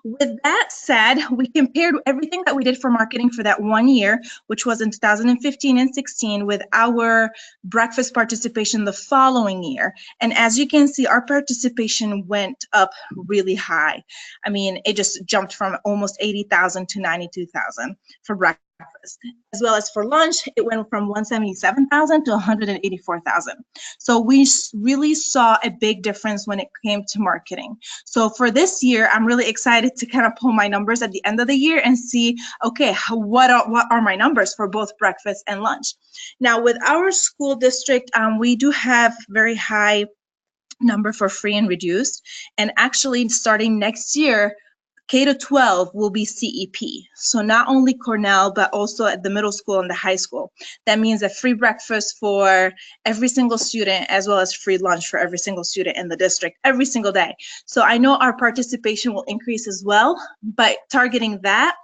With that said, we compared everything that we did for marketing for that 1 year, which was in 2015 and 16, with our breakfast participation the following year. And as you can see, our participation went up really high. I mean, it just jumped from almost 80,000 to 92,000 for breakfast. As well as for lunch, it went from 177,000 to 184,000. So we really saw a big difference when it came to marketing. So for this year, I'm really excited to kind of pull my numbers at the end of the year and see, okay, what are my numbers for both breakfast and lunch? Now, with our school district, we do have very high number for free and reduced. And actually, starting next year, K-12 will be CEP. So not only Cornell, but also at the middle school and the high school. That means a free breakfast for every single student, as well as free lunch for every single student in the district every single day. So I know our participation will increase as well, but targeting that,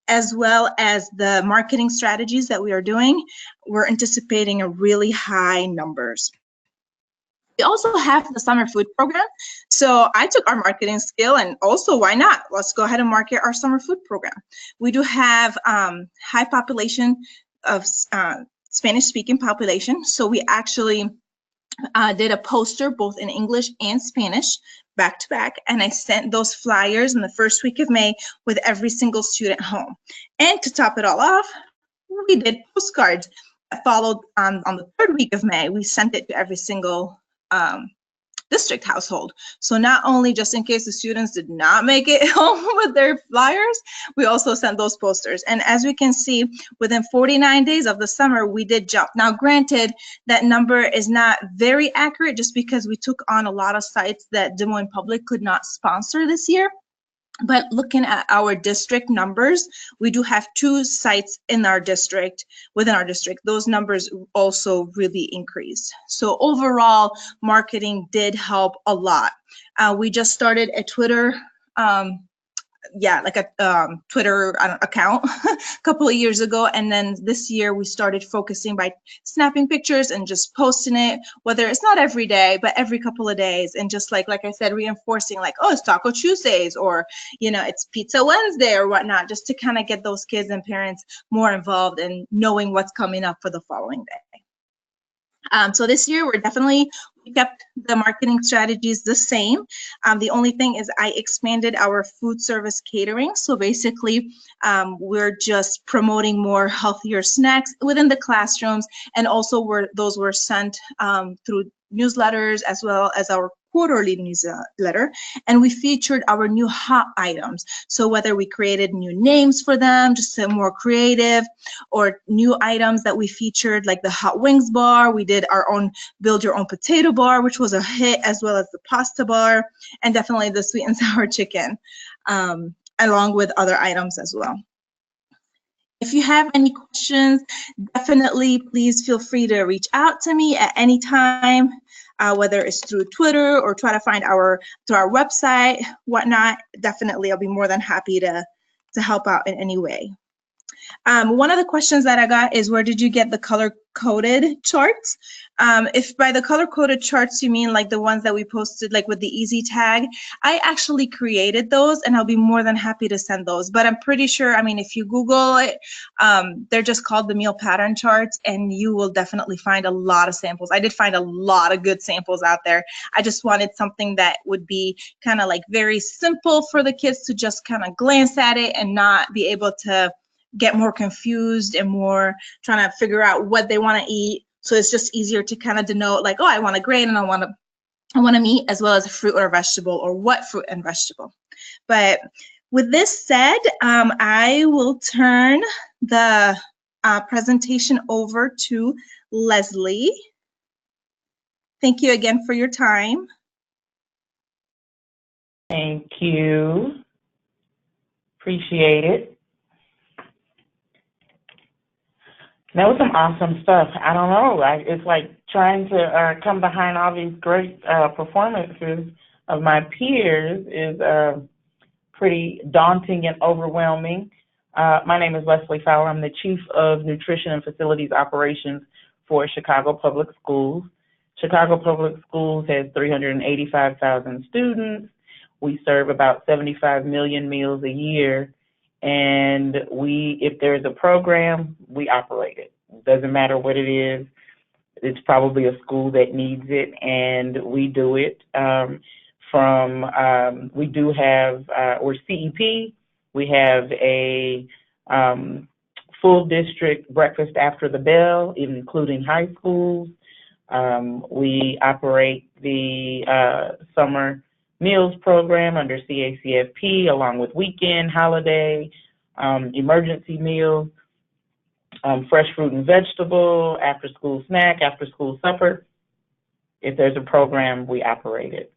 as well as the marketing strategies that we are doing, we're anticipating a really high numbers. We also have the summer food program. So I took our marketing skill and also, why not? Let's go ahead and market our summer food program. We do have high population of Spanish speaking population. So we actually did a poster both in English and Spanish back to back. And I sent those flyers in the first week of May with every single student home. And to top it all off, we did postcards that followed on the third week of May. We sent it to every single district household. So not only just in case the students did not make it home with their flyers, we also sent those posters. And as we can see, within 49 days of the summer, we did jump. Now, granted, that number is not very accurate just because we took on a lot of sites that Des Moines Public could not sponsor this year. But looking at our district numbers, we do have 2 sites in our district, within our district. Those numbers also really increased. So overall, marketing did help a lot. We just started a Twitter, Twitter account a couple of years ago. And then this year we started focusing by snapping pictures and just posting it, whether it's not every day, but every couple of days. And just like I said, reinforcing like, oh, it's Taco Tuesdays, or, you know, it's Pizza Wednesday or whatnot, just to kind of get those kids and parents more involved in knowing what's coming up for the following day. So this year we kept the marketing strategies the same. The only thing is I expanded our food service catering. So basically we're just promoting more healthier snacks within the classrooms, and also those were sent through newsletters as well as our quarterly newsletter, and we featured our new hot items. So whether we created new names for them, just more creative, or new items that we featured, like the hot wings bar, we did our own build your own potato bar, which was a hit, as well as the pasta bar, and definitely the sweet and sour chicken, along with other items as well. If you have any questions, definitely please feel free to reach out to me at any time, whether it's through Twitter or try to find through our website, whatnot. Definitely, I'll be more than happy to help out in any way. One of the questions that I got is, where did you get the color-coded charts? If by the color-coded charts you mean like the ones that we posted like with the easy tag, I actually created those, and I'll be more than happy to send those. But I'm pretty sure, I mean, if you Google it, they're just called the meal pattern charts, and you will definitely find a lot of samples. I did find a lot of good samples out there. I just wanted something that would be kind of like very simple for the kids to just kind of glance at it and not be able to get more confused and more trying to figure out what they want to eat. So it's just easier to kind of denote like, oh, I want a grain and I want a meat, as well as a fruit or a vegetable, or what fruit and vegetable. But with this said, I will turn the presentation over to Leslie. Thank you again for your time. Thank you. Appreciate it. That was some awesome stuff. I don't know. It's like trying to come behind all these great performances of my peers is pretty daunting and overwhelming. My name is Leslie Fowler. I'm the Chief of Nutrition and Facilities Operations for Chicago Public Schools. Chicago Public Schools has 385,000 students. We serve about 75 million meals a year, and if there's a program, we operate it. Doesn't matter what it is. It's probably a school that needs it, and we do it. We do have, we're CEP. We have a full district breakfast after the bell, including high schools. We operate the summer meals program under CACFP, along with weekend, holiday, emergency meals, fresh fruit and vegetable, after school snack, after school supper. If there's a program, we operate it.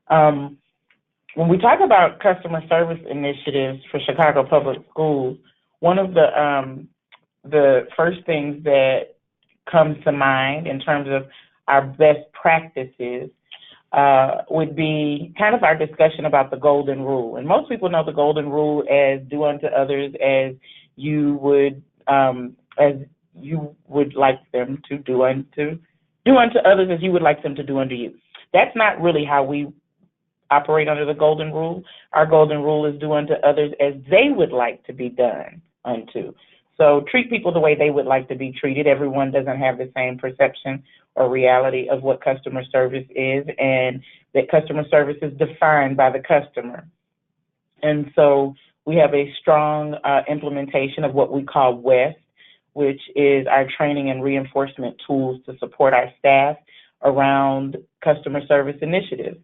When we talk about customer service initiatives for Chicago Public Schools, one of the first things that comes to mind in terms of our best practices would be kind of our discussion about the golden rule. And most people know the golden rule as do unto others as you would like them to do unto others as you would like them to do unto you. That's not really how we operate under the golden rule. Our golden rule is do unto others as they would like to be done unto. So treat people the way they would like to be treated. Everyone doesn't have the same perception or reality of what customer service is, and that customer service is defined by the customer. And so we have a strong implementation of what we call WEST, which is our training and reinforcement tools to support our staff around customer service initiatives.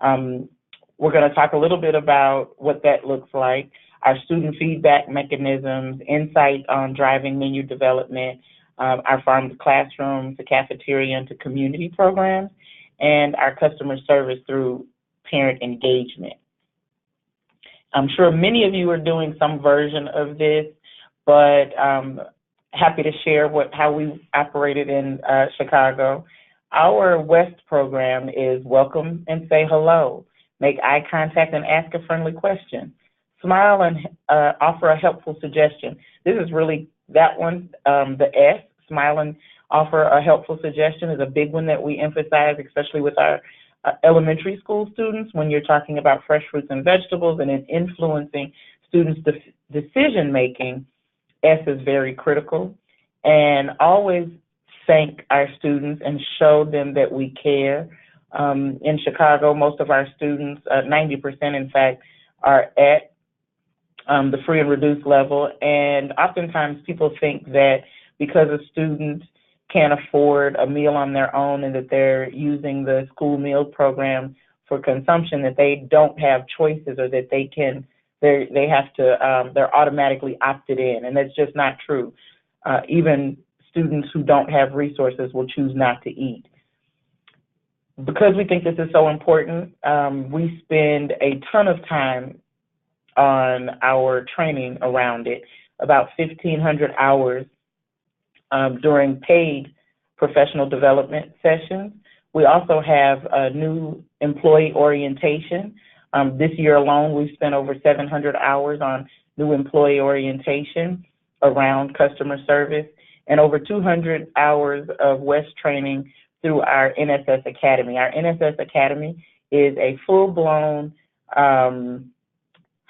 We're going to talk a little bit about what that looks like, our student feedback mechanisms, insight on driving menu development, our farm to classroom, to cafeteria, and to community programs, and our customer service through parent engagement. I'm sure many of you are doing some version of this, but happy to share how we operated in Chicago. Our WEST program is welcome and say hello, make eye contact and ask a friendly question, smile and offer a helpful suggestion. This is really that one, the S, smile and offer a helpful suggestion, is a big one that we emphasize, especially with our elementary school students when you're talking about fresh fruits and vegetables and in influencing students' decision making. S is very critical. And always thank our students and show them that we care. In Chicago, most of our students, 90% in fact, are at the free and reduced level. And oftentimes people think that because a student can't afford a meal on their own and that they're using the school meal program for consumption, that they don't have choices or that they're automatically opted in. And that's just not true. Even students who don't have resources will choose not to eat. Because we think this is so important, we spend a ton of time on our training around it, about 1,500 hours during paid professional development sessions. We also have a new employee orientation. This year alone, we've spent over 700 hours on new employee orientation around customer service, and over 200 hours of WEST training through our NSS Academy. Our NSS Academy is a full-blown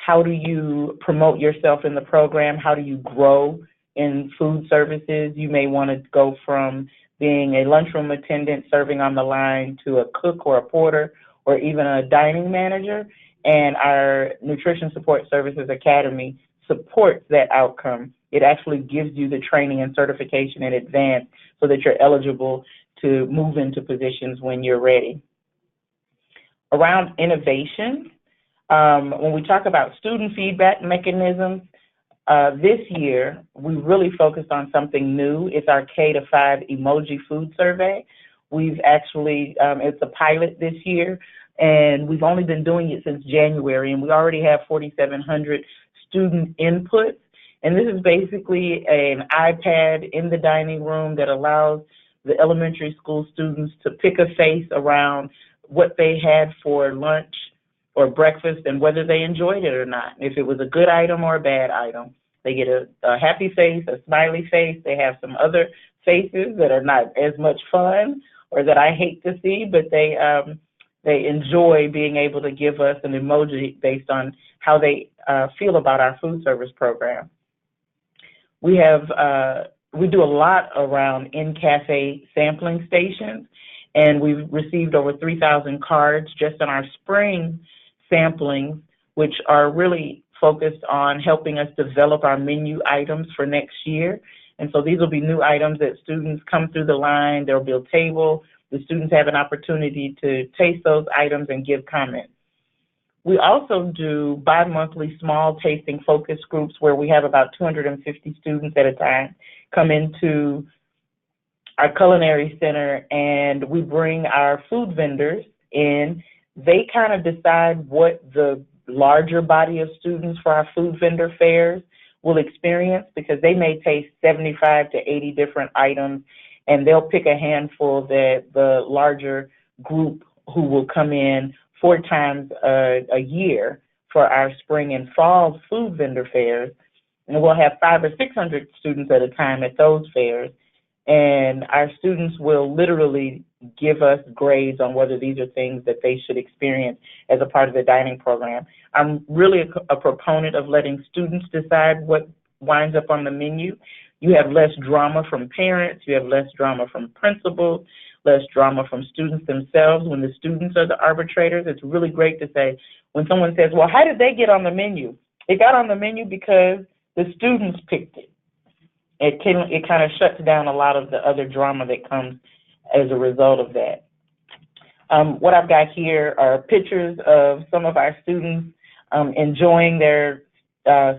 how do you promote yourself in the program, how do you grow in food services. You may want to go from being a lunchroom attendant serving on the line to a cook or a porter or even a dining manager, and our Nutrition Support Services Academy supports that outcome. It actually gives you the training and certification in advance so that you're eligible to move into positions when you're ready. Around innovation, when we talk about student feedback mechanisms, this year we really focused on something new. It's our K-5 emoji food survey. We've actually, it's a pilot this year, and we've only been doing it since January, and we already have 4,700 student inputs. And this is basically an iPad in the dining room that allows the elementary school students to pick a face around what they had for lunch or breakfast and whether they enjoyed it or not. If it was a good item or a bad item. They get a happy face, a smiley face. They have some other faces that are not as much fun or that I hate to see, but they they enjoy being able to give us an emoji based on how they feel about our food service program. We do a lot around in-cafe sampling stations, and we've received over 3,000 cards just in our spring samplings, which are really focused on helping us develop our menu items for next year. And so these will be new items that students come through the line, there'll be a table, the students have an opportunity to taste those items and give comments. We also do bi-monthly small tasting focus groups where we have about 250 students at a time come into our culinary center, and we bring our food vendors in. They kind of decide what the larger body of students for our food vendor fairs will experience, because they may taste 75 to 80 different items, and they'll pick a handful that the larger group who will come in 4 times a year for our spring and fall food vendor fairs. And we'll have 500 or 600 students at a time at those fairs. And our students will literally give us grades on whether these are things that they should experience as a part of the dining program. I'm really a proponent of letting students decide what winds up on the menu. You have less drama from parents, you have less drama from principals, less drama from students themselves. When the students are the arbitrators, it's really great to say, when someone says, well, how did they get on the menu? It got on the menu because the students picked it. It kind of shuts down a lot of the other drama that comes as a result of that. What I've got here are pictures of some of our students enjoying their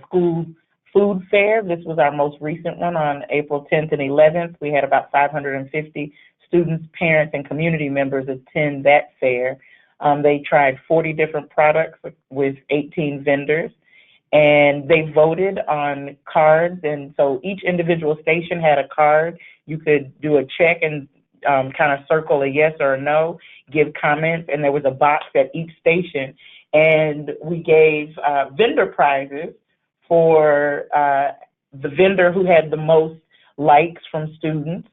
school food fair. This was our most recent one on April 10th and 11th. We had about 550 students, parents, and community members attend that fair. They tried 40 different products with 18 vendors, and they voted on cards. And so each individual station had a card. You could do a check and kind of circle a yes or a no, give comments, and there was a box at each station. And we gave vendor prizes for the vendor who had the most likes from students.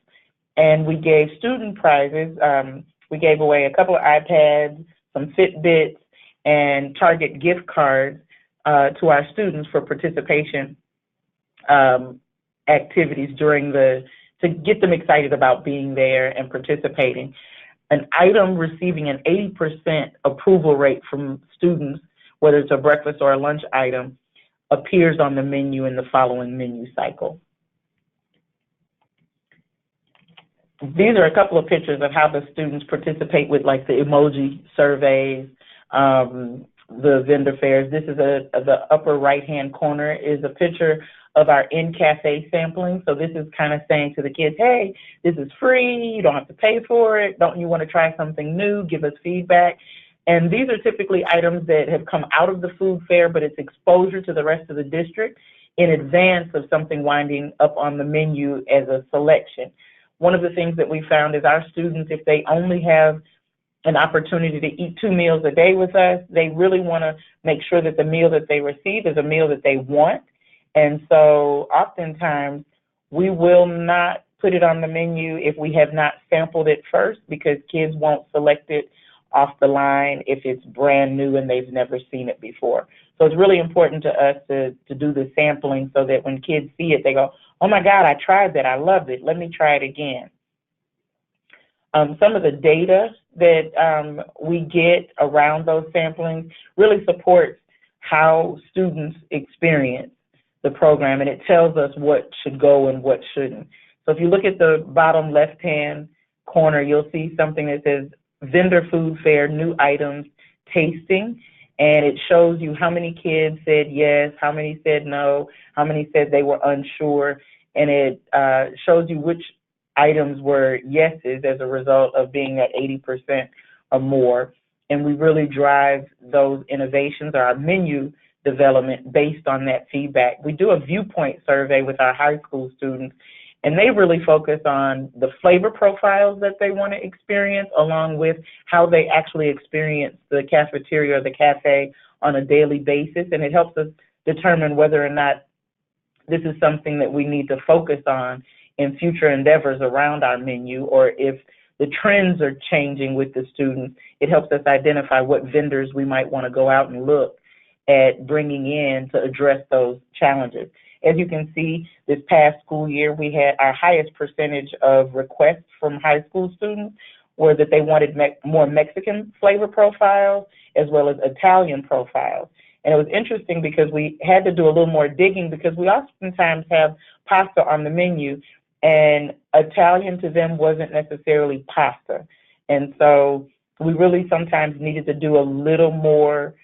And we gave student prizes. We gave away a couple of iPads, some Fitbits, and Target gift cards to our students for participation activities to get them excited about being there and participating. An item receiving an 80% approval rate from students, whether it's a breakfast or a lunch item, appears on the menu in the following menu cycle. These are a couple of pictures of how the students participate with, like, the emoji surveys, the vendor fairs. This is the upper right-hand corner is a picture of our in-cafe sampling. So this is kind of saying to the kids, hey, this is free, you don't have to pay for it. Don't you want to try something new? Give us feedback. And these are typically items that have come out of the food fair, but it's exposure to the rest of the district in advance of something winding up on the menu as a selection. One of the things that we found is our students, if they only have an opportunity to eat 2 meals a day with us, they really want to make sure that the meal that they receive is a meal that they want. And so oftentimes we will not put it on the menu if we have not sampled it first, because kids won't select it off the line if it's brand new and they've never seen it before. So it's really important to us to do the sampling so that when kids see it, they go, oh my God, I tried that, I loved it, let me try it again. Some of the data that we get around those samplings really supports how students experience the program, and it tells us what should go and what shouldn't. So if you look at the bottom left-hand corner, you'll see something that says vendor food fair, new items, tasting, and it shows you how many kids said yes, how many said no, how many said they were unsure, and it shows you which items were yeses as a result of being at 80% or more. And we really drive those innovations or our menu development based on that feedback. We do a viewpoint survey with our high school students, and they really focus on the flavor profiles that they want to experience, along with how they actually experience the cafeteria or the cafe on a daily basis. And it helps us determine whether or not this is something that we need to focus on in future endeavors around our menu, or if the trends are changing with the students, it helps us identify what vendors we might want to go out and look at bringing in to address those challenges. As you can see, this past school year, we had our highest percentage of requests from high school students were that they wanted more Mexican flavor profiles as well as Italian profiles. And it was interesting because we had to do a little more digging because we oftentimes have pasta on the menu, and Italian to them wasn't necessarily pasta. And so we really sometimes needed to do a little more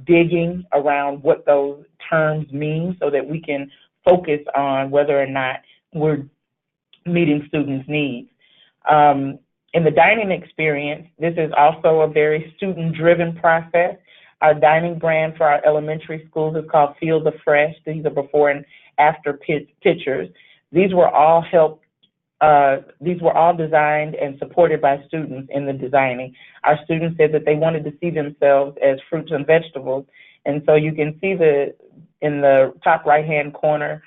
digging around what those terms mean so that we can focus on whether or not we're meeting students' needs. In the dining experience, this is also a very student-driven process. Our dining brand for our elementary schools is called Feel the Fresh. These are before and after pictures. These were all designed and supported by students in the designing. Our students said that they wanted to see themselves as fruits and vegetables. And so you can see in the top right-hand corner,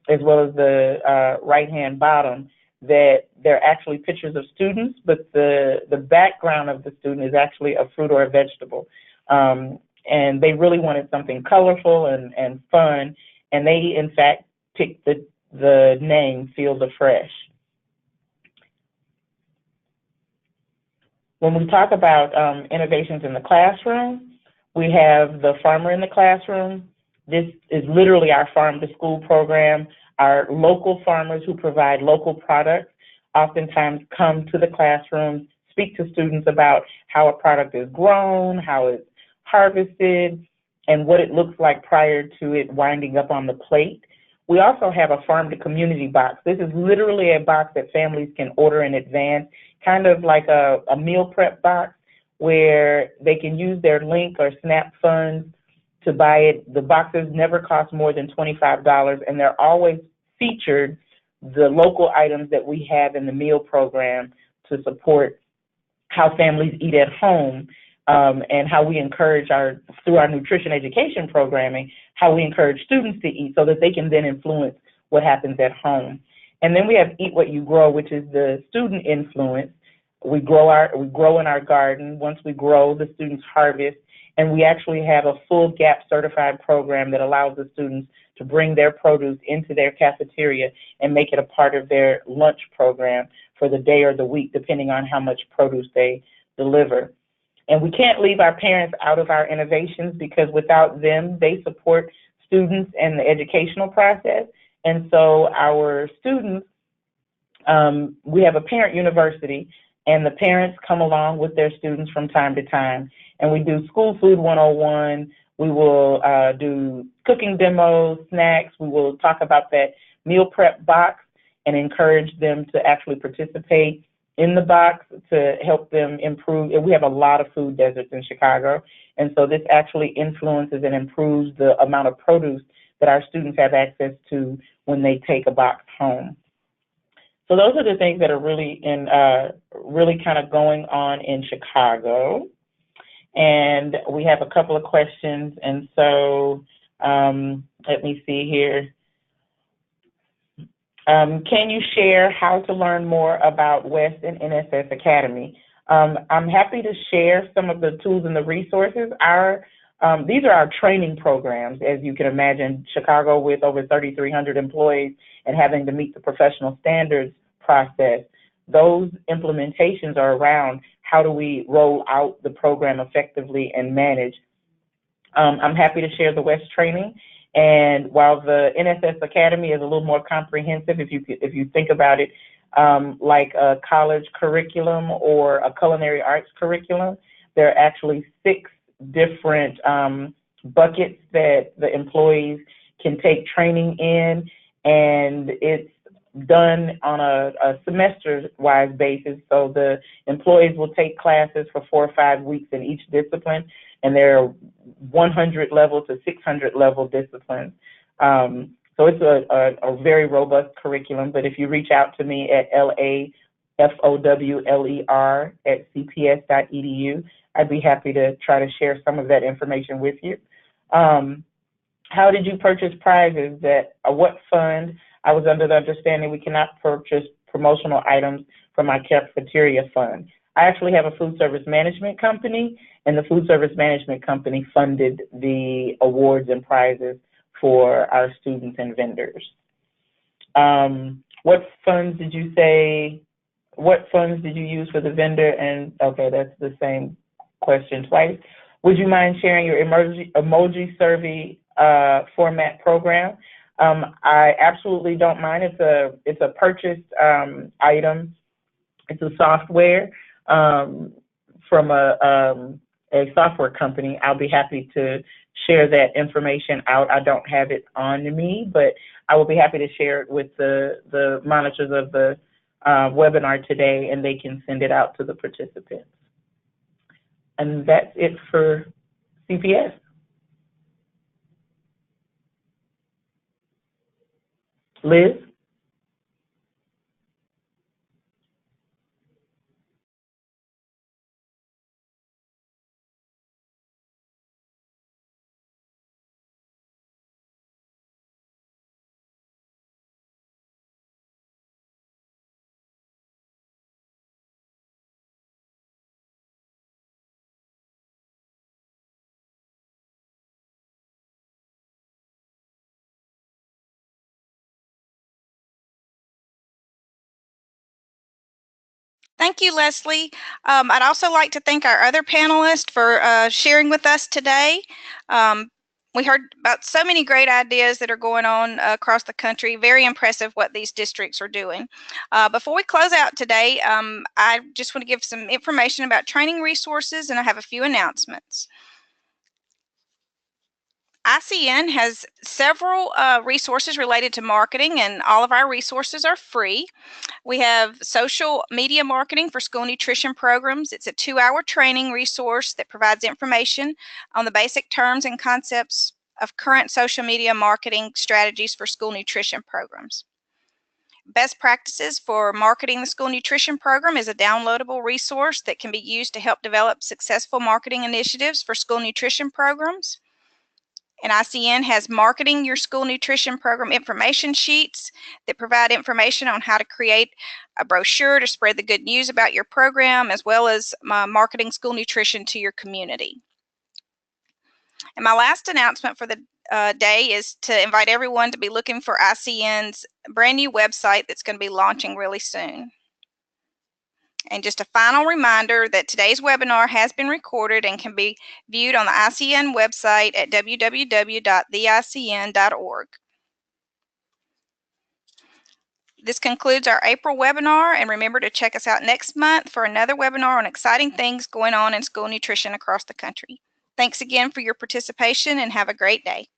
as well as the right-hand bottom, that they're actually pictures of students, but the background of the student is actually a fruit or a vegetable. And they really wanted something colorful and fun, and they, in fact, picked the name Feel the Fresh. When we talk about innovations in the classroom, we have the farmer in the classroom. This is literally our farm to school program. Our local farmers who provide local products oftentimes come to the classroom, speak to students about how a product is grown, how it's harvested, and what it looks like prior to it winding up on the plate. We also have a farm to community box. This is literally a box that families can order in advance, kind of like a meal prep box where they can use their link or SNAP funds to buy it. The boxes never cost more than $25, and they're always featured the local items that we have in the meal program to support how families eat at home, and how we encourage through our nutrition education programming, how we encourage students to eat so that they can then influence what happens at home. And then we have Eat What You Grow, which is the student influence. We grow in our garden. Once we grow, the students harvest, and we actually have a full GAP certified program that allows the students to bring their produce into their cafeteria and make it a part of their lunch program for the day or the week, depending on how much produce they deliver. And we can't leave our parents out of our innovations because without them, they support students and the educational process. And so our students, we have a parent university, and the parents come along with their students from time to time. And we do School Food 101. We will do cooking demos, snacks. We will talk about that meal prep box and encourage them to actually participate in the box to help them improve. We have a lot of food deserts in Chicago, and so this actually influences and improves the amount of produce that our students have access to when they take a box home. So those are the things that are really kind of going on in Chicago. And we have a couple of questions, and so let me see here. Can you share how to learn more about West and NSS Academy? I'm happy to share some of the tools and the resources. These are our training programs, as you can imagine, Chicago with over 3,300 employees and having to meet the professional standards process. Those implementations are around how do we roll out the program effectively and manage. I'm happy to share the West training. And while the NSS Academy is a little more comprehensive, if you think about it like a college curriculum or a culinary arts curriculum, there are actually 6 different buckets that the employees can take training in, and it's done on a semester-wise basis. So the employees will take classes for 4 or 5 weeks in each discipline, and there are 100 level to 600 level disciplines. So it's a very robust curriculum, but if you reach out to me at lafowler@cps.edu, I'd be happy to try to share some of that information with you. How did you purchase prizes? What fund? I was under the understanding we cannot purchase promotional items for my cafeteria fund. I actually have a food service management company, and the food service management company funded the awards and prizes for our students and vendors. What funds did you say? What funds did you use for the vendor? And okay, that's the same question twice. Would you mind sharing your emoji survey format program? I absolutely don't mind. It's a purchased item. It's a software from a software company. I'll be happy to share that information out. I don't have it on me, but I will be happy to share it with the monitors of the webinar today, and they can send it out to the participants. And that's it for CPS. Liz? Thank you, Leslie. I'd also like to thank our other panelists for sharing with us today. We heard about so many great ideas that are going on across the country. Very impressive what these districts are doing. Before we close out today, I just want to give some information about training resources, and I have a few announcements. ICN has several resources related to marketing, and all of our resources are free. We have social media marketing for school nutrition programs. It's a 2-hour training resource that provides information on the basic terms and concepts of current social media marketing strategies for school nutrition programs. Best Practices for Marketing the School Nutrition Program is a downloadable resource that can be used to help develop successful marketing initiatives for school nutrition programs. And ICN has Marketing Your School Nutrition Program information sheets that provide information on how to create a brochure to spread the good news about your program, as well as marketing school nutrition to your community. And my last announcement for the day is to invite everyone to be looking for ICN's brand new website that's going to be launching really soon. And just a final reminder that today's webinar has been recorded and can be viewed on the ICN website at www.theicn.org. This concludes our April webinar, and remember to check us out next month for another webinar on exciting things going on in school nutrition across the country. Thanks again for your participation, and have a great day.